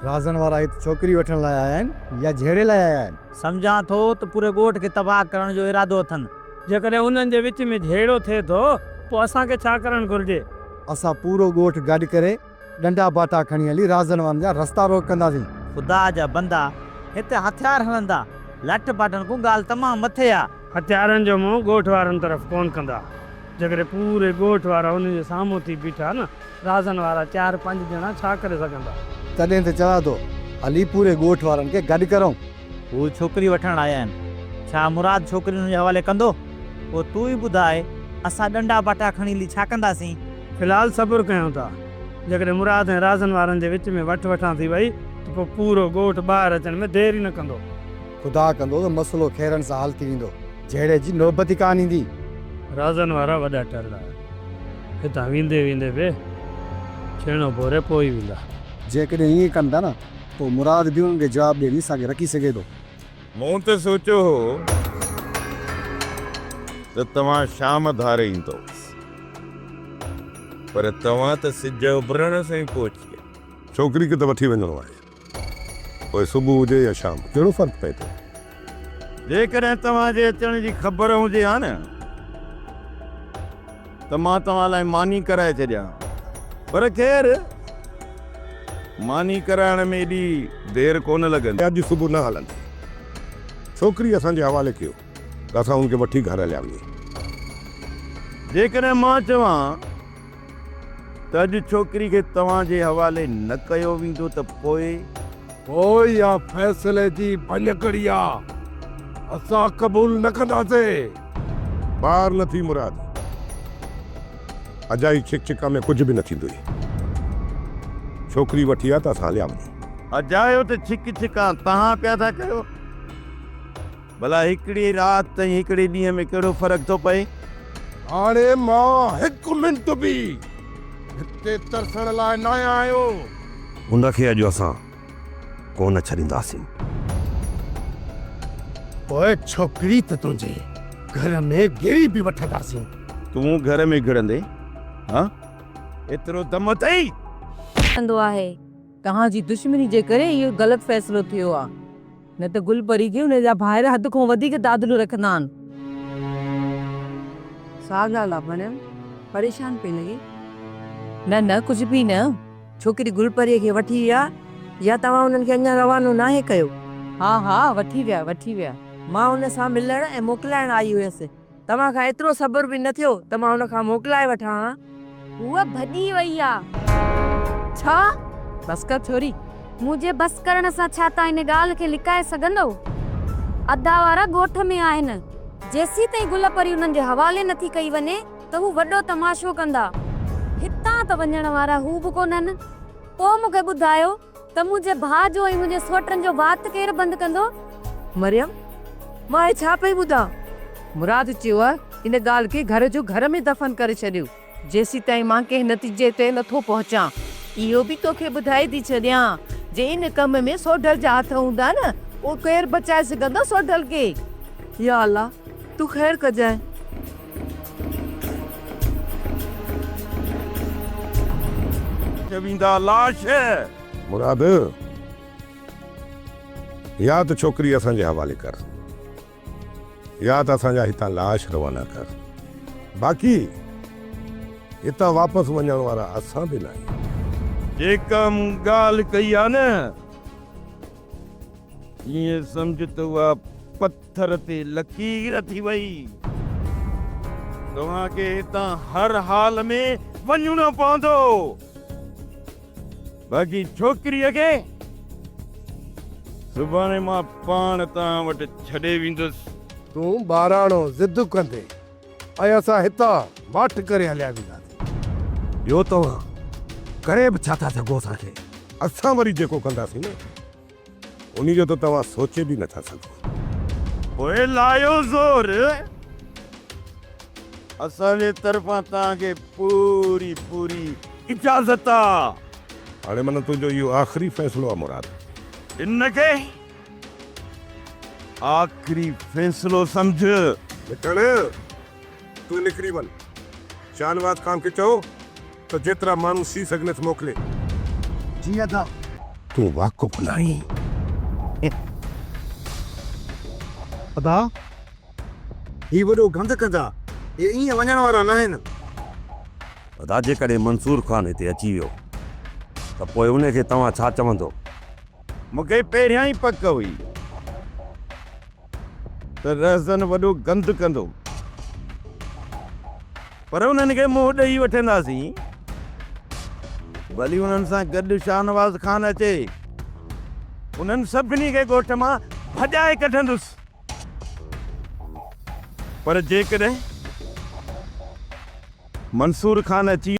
राज़न वारा हिते छोकिरी वठण लाइ आया आहिनि या झेड़े लाइ आया आहिनि? सम्झां थो त पूरे ॻोठ खे तबाह करण जो इरादो अथनि। जेकॾहिं उन्हनि जे विच में झेड़ो थिए थो पोइ असांखे छा करणु घुरिजे? असां पूरो ॻोठ गॾु करे डंडा बाटा खणी हली राज़न वारनि जा रस्ता रोकंदासीं। ख़ुदा जा बंदा हिते हथियार हलंदा, लठ बाटनि खां ॻाल्हि तमामु मथे आहे। हथियारनि जो मुंहुं ॻोठ वारनि तरफ़ कोन कंदा। जेकॾहिं पूरे ॻोठ वारा उन जे साम्हूं थी बीठा न, राज़न वारा 4-5 ॼणा छा करे सघंदा? तॾहिं त चवां थो हली पूरे ॻोठ वारनि खे गॾु करूं। हू छोकिरी वठण आया आहिनि, छा मुराद छोकिरी हुन जे हवाले कंदो? पोइ तूं ई ॿुधाए, असां डंडा बाटा खणी हली छा कंदासीं? फ़िलहालु सब्र कयूं था। जेकॾहिं मुराद ऐं राज़न वारनि जे विच में वठां थी वई त पोइ पूरो ॻोठ ॿाहिरि अचण में देरि ई न कंदो। ख़ुदा कंदो त मसइलो खैरन सां हल थी वेंदो, झेड़े जी नौबत ई कान ईंदी। राज़न वारा वॾा टरला हितां वेंदे वेंदे बि छेणो बोरे पोइ वेंदा। जेकॾहिं ईअं कंदा न पोइ मुराद बि उन्हनि खे जवाबु ॾेई असांखे रखी सघे थो। मूं त सोचियो हो त तव्हां शाम धारे ईंदो, पर तव्हां त सिज उभरण सां ई पहुची विया। छोकिरी खे त वठी वञिणो आहे, पोइ सुबुह हुजे या शाम, कहिड़ो फ़र्क़ु पए थो? जेकॾहिं तव्हांजे अचण जी ख़बर हुजे हा न त मां तव्हां लाइ मानी कराए छॾियां, पर ख़ैर मानी कराइण में एॾी देरि कोन लॻंदी। अॼु सुबुह न हलंदी, छोकिरी असांजे हवाले कयो त असां हुनखे वठी घर हलिया वञूं। जेकॾहिं मां चवां त अॼु छोकिरी खे तव्हांजे हवाले न कयो वेंदो त पोइ या फ़ैसिले जी भञकड़ी आहे, असां क़बूल न कंदासीं। ॿार न थी मुराद, अजाई छिक छिका में कुझु बि न थींदो। छोकिरी वठी आहे त असां हलिया वञूं। अजायो त छिक छिका तव्हां पिया था कयो। भला हिकिड़ी राति ताईं हिकिड़े ॾींहं में कहिड़ो फ़र्क़ु थो पए? हाणे मां हिकु मिंट बि हिते तरसण लाइ न आयो। हुनखे अॼु असां कोन छॾींदासीं। पोइ छोकिरी त तुंहिंजे घर में गिरी बि वठंदासीं। तूं घर में घिड़ंदे? हाँ, एतिरो दम अथई? आहे तव्हांजी दुश्मनी जे करे इहो ग़लति फ़ैसिलो थियो आहे, न त गुलपरी खे हुन जा भाइर हद खां वधीक दादलो रखंदा आहिनि। सा ॻाल्हि आहे मरियम, परेशान पई लॻी? न न कुझु बि न, छोकिरी गुलपरीअ खे वठी विया या तव्हां हुननि खे अञा रवानो नाहे कयो? हा हा वठी विया। मां हुन सां मिलण ऐं मोकिलाइण आई हुयसि। तव्हां खां एतिरो सब्र बि न थियो त मां हुन खां मोकिलाए वठां? उहा भॼी वई आहे। छा? बस कर छोरी। मुझे बस करण सां छा तव्हां इन ॻाल्हि खे लिकाए सघंदो? अधा वारा ॻोठ में आहिनि, जेसी ताईं गुलपरी उन्हनि जे हवाले नथी कई वञे त हू वॾो तमाशो कंदा। हितां त वञण वारा हू बि कोन्हनि। पोइ मूंखे ॿुधायो त मुंहिंजे भाउ जो ऐं मुंहिंजे सोटनि जो वात केरु बंदि कंदो? मरियम, मां छा पई ॿुधां? मुराद चयो आहे इन ॻाल्हि खे घर जो घर में दफ़न करे छॾियो, जेसी ताईं मां कंहिं नतीजे ते नथो पहुचां। इहो बि तोखे ॿुधाए थी छॾियां, जे इन कम में सोढल जा हथ हूंदा न, उहो केरु बचाए सघंदो सोढल खे? या अल्लाह, तूं ख़ैर कजांइ। चवींदा लाश मुराद, या त छोकिरी असांजे हवाले कर, या त असांजा हितां लाश रवाना कर। बाक़ी हितां वापसि वञण वारा असां बि न आहियूं। जेका मूं ॻाल्हि कई आहे न, ईअं सम्झ त उहा पत्थर ते लकीर थी वई। तव्हांखे हितां हर हाल में वञणो पवंदो। बाक़ी छोकिरीअ खे सुभाणे मां पाण तव्हां वटि छॾे वेंदुसि। तूं ॿाराणो ज़िद कंदे ऐं असां हितां वाट करे हलिया वेंदासीं। ॿियो तव्हां करे बि छा था सघो असांखे? असां वरी जेको कंदासीं न, उन जो त तव्हां सोचे बि नथा सघो। पोइ लायो ज़ोर, असांजे तरफ़ां तव्हांखे पूरी पूरी इजाज़त आहे। हाणे माना तुंहिंजो इहो आख़िरी फ़ैसिलो आहे मुराद? इनखे आख़िरी फ़ैसिलो सम्झ। निकल, तूं निकिरी वञ। शाहनवाज़ ख़ान खे चओ त जेतिरा माण्हू सी सघनि मोकिले। जी अदा। तूं वाक़ुफ़ न आहीं। अदा ही वॾो गंद कंदा ये ईअं वञण वारा न आहिनि। अदा जेकॾहिं मंसूर ख़ान हिते अची वियो त पोइ उनखे तव्हां छा चवंदो? मूंखे पहिरियां ई पक हुई त रहज़न वॾो गंद कंदो, पर उन्हनि खे मुंहुं ॾेई वठंदासीं, भली उन्हनि सां गॾु शाहनवाज़ ख़ान अचे, उन्हनि सभिनी खे ॻोठ मां भॼाए कढंदुसि। पर जेकॾहिं मंसूर ख़ान अची